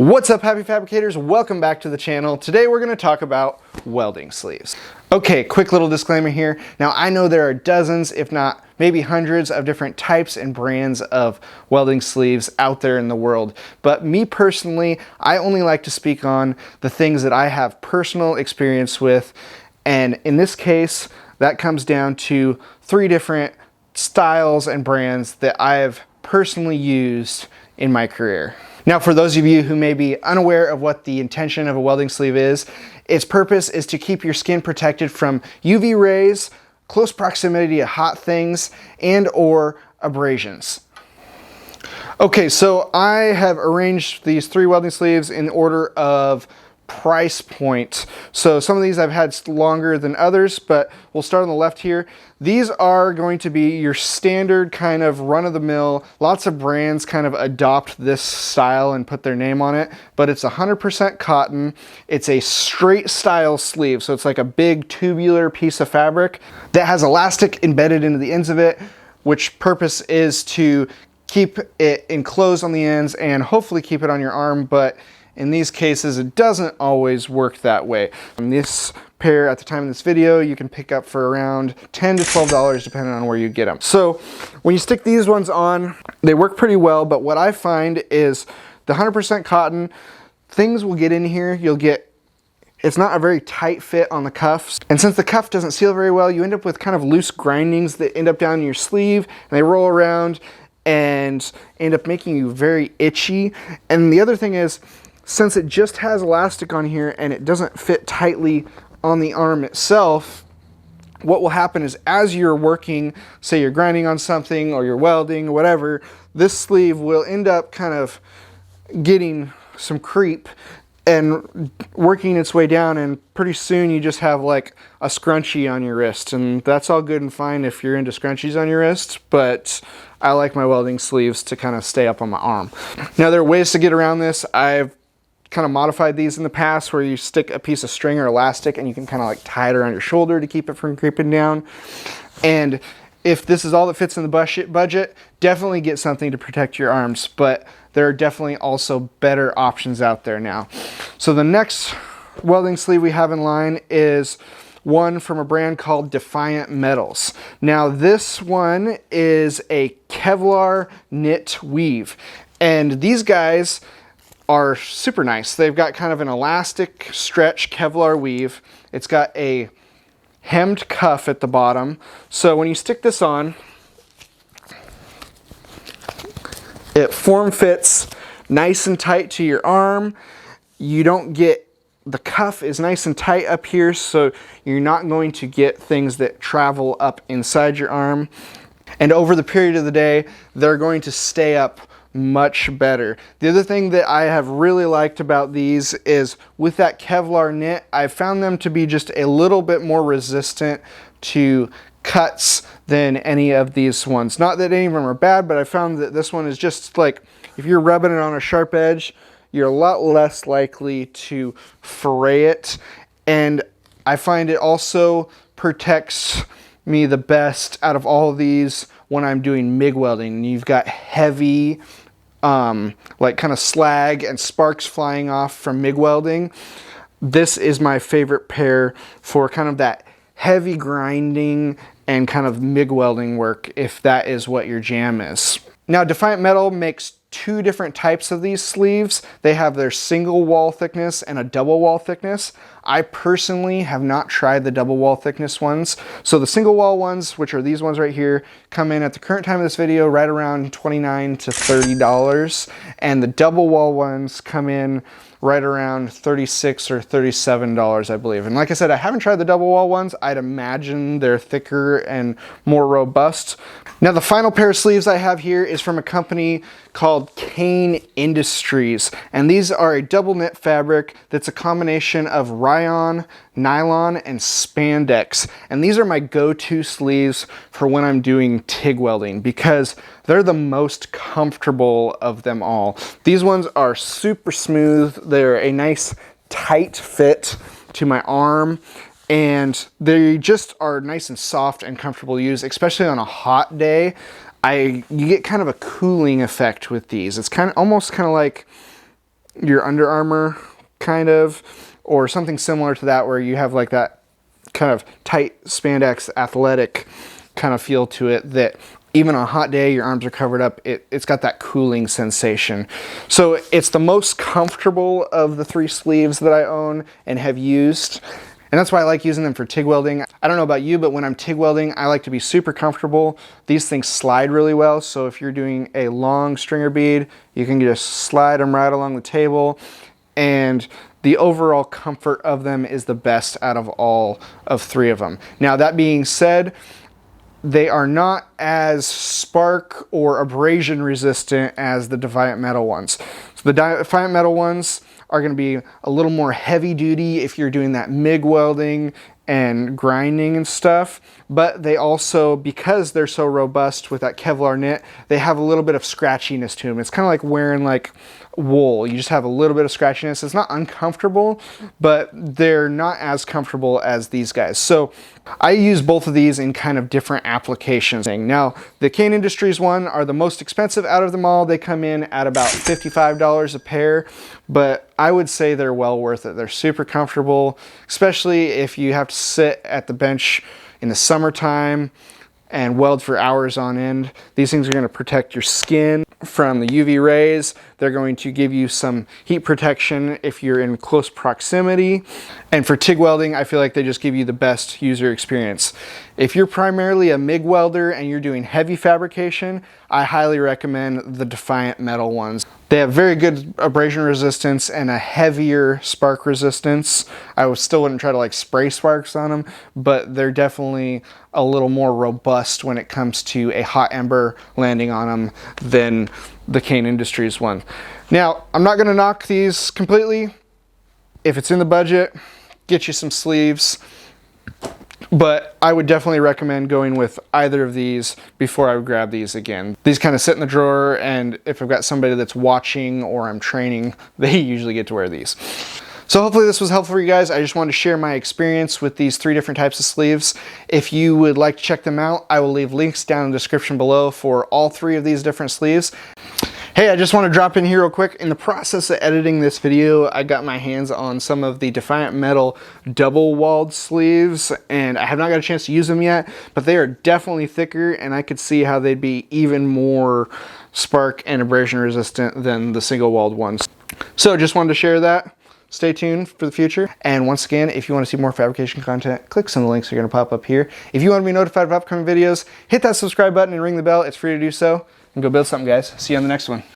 What's up, happy fabricators? Welcome back to the channel. Today we're going to talk about welding sleeves. Okay, quick little disclaimer here. Now I know there are dozens, if not maybe hundreds of different types and brands of welding sleeves out there in the world. But me personally, I only like to speak on the things that I have personal experience with. And in this case, that comes down to 3 different styles and brands that I've personally used in my career. Now, for those of you who may be unaware of what the intention of a welding sleeve is, its purpose is to keep your skin protected from UV rays, close proximity to hot things, and or abrasions. Okay, so I have arranged these 3 welding sleeves in order of price point. So some of these I've had longer than others, but we'll start on the left here. These are going to be your standard kind of run-of-the-mill. Lots of brands kind of adopt this style and put their name on it, but it's 100% cotton. It's a straight style sleeve, so it's like a big tubular piece of fabric that has elastic embedded into the ends of it, which purpose is to keep it enclosed on the ends and hopefully keep it on your arm, but in these cases, it doesn't always work that way. This pair, at the time of this video, you can pick up for around $10 to $12 depending on where you get them. So when you stick these ones on, they work pretty well, but what I find is the 100% cotton, things will get in here, it's not a very tight fit on the cuffs. And since the cuff doesn't seal very well, you end up with kind of loose grindings that end up down your sleeve, and they roll around and end up making you very itchy. And the other thing is, since it just has elastic on here and it doesn't fit tightly on the arm itself, what will happen is as you're working, say you're grinding on something or you're welding or whatever, this sleeve will end up kind of getting some creep and working its way down, and pretty soon you just have like a scrunchie on your wrist, and that's all good and fine if you're into scrunchies on your wrist, but I like my welding sleeves to kind of stay up on my arm. Now there are ways to get around this. I've kind of modified these in the past where you stick a piece of string or elastic and you can kind of like tie it around your shoulder to keep it from creeping down. And if this is all that fits in the budget, definitely get something to protect your arms, but there are definitely also better options out there now. So the next welding sleeve we have in line is one from a brand called Defiant Metals. Now this one is a Kevlar knit weave, and these guys are super nice. They've got kind of an elastic stretch Kevlar weave. It's got a hemmed cuff at the bottom. So when you stick this on, it form fits nice and tight to your arm. You don't get, the cuff is nice and tight up here, so you're not going to get things that travel up inside your arm. And over the period of the day, they're going to stay up much better. The other thing that I have really liked about these is with that Kevlar knit, I found them to be just a little bit more resistant to cuts than any of these ones. Not that any of them are bad, but I found that this one is just like, if you're rubbing it on a sharp edge, you're a lot less likely to fray it. And I find it also protects me the best out of all of these when I'm doing MIG welding. You've got heavy like kind of slag and sparks flying off from MIG welding. This is my favorite pair for kind of that heavy grinding and kind of MIG welding work, if that is what your jam is. Now Defiant Metal makes 2 different types of these sleeves. They have their single wall thickness and a double wall thickness. I personally have not tried the double wall thickness ones. So the single wall ones, which are these ones right here, come in at the current time of this video right around $29 to $30. And the double wall ones come in right around $36 or $37, I believe. And like I said, I haven't tried the double wall ones. I'd imagine they're thicker and more robust. Now the final pair of sleeves I have here is from a company called Kane Industries, and these are a double knit fabric that's a combination of rayon, nylon, and spandex. And these are my go-to sleeves for when I'm doing TIG welding because they're the most comfortable of them all. These ones are super smooth. They're a nice tight fit to my arm, and they just are nice and soft and comfortable to use, especially on a hot day. You get kind of a cooling effect with these. It's almost kind of like your Under Armour kind of, or something similar to that where you have like that kind of tight spandex athletic kind of feel to it that even on a hot day your arms are covered up, it's got that cooling sensation. So it's the most comfortable of the 3 sleeves that I own and have used. And that's why I like using them for TIG welding. I don't know about you, but when I'm TIG welding, I like to be super comfortable. These things slide really well. So if you're doing a long stringer bead, you can just slide them right along the table. And the overall comfort of them is the best out of all of 3 of them. Now, that being said, they are not as spark or abrasion resistant as the Defiant Metal ones. So the Defiant Metal ones are going to be a little more heavy duty if you're doing that MIG welding and grinding and stuff, but they also, because they're so robust with that Kevlar knit, they have a little bit of scratchiness to them. It's kind of like wearing like wool. You just have a little bit of scratchiness. It's not uncomfortable, but they're not as comfortable as these guys. So I use both of these in kind of different applications. Now, the Kane Industries one are the most expensive out of them all. They come in at about $55 a pair, but I would say they're well worth it. They're super comfortable, especially if you have to sit at the bench in the summertime and weld for hours on end. These things are going to protect your skin from the UV rays. They're going to give you some heat protection if you're in close proximity. And for TIG welding, I feel like they just give you the best user experience. If you're primarily a MIG welder and you're doing heavy fabrication, I highly recommend the Defiant Metal ones. They have very good abrasion resistance and a heavier spark resistance. I still wouldn't try to like spray sparks on them, but they're definitely a little more robust when it comes to a hot ember landing on them than the Kane Industries one. Now, I'm not gonna knock these completely. If it's in the budget, get you some sleeves. But I would definitely recommend going with either of these before I would grab these again. These kind of sit in the drawer, and if I've got somebody that's watching or I'm training, they usually get to wear these. So hopefully this was helpful for you guys. I just wanted to share my experience with these 3 different types of sleeves. If you would like to check them out, I will leave links down in the description below for all 3 of these different sleeves. Hey, I just want to drop in here real quick. In the process of editing this video, I got my hands on some of the Defiant Metal double walled sleeves, and I have not got a chance to use them yet, but they are definitely thicker, and I could see how they'd be even more spark and abrasion resistant than the single walled ones. So just wanted to share that. Stay tuned for the future. And once again, if you want to see more fabrication content, click some of the links that are going to pop up here. If you want to be notified of upcoming videos, hit that subscribe button and ring the bell. It's free to do so. And go build something, guys. See you on the next one.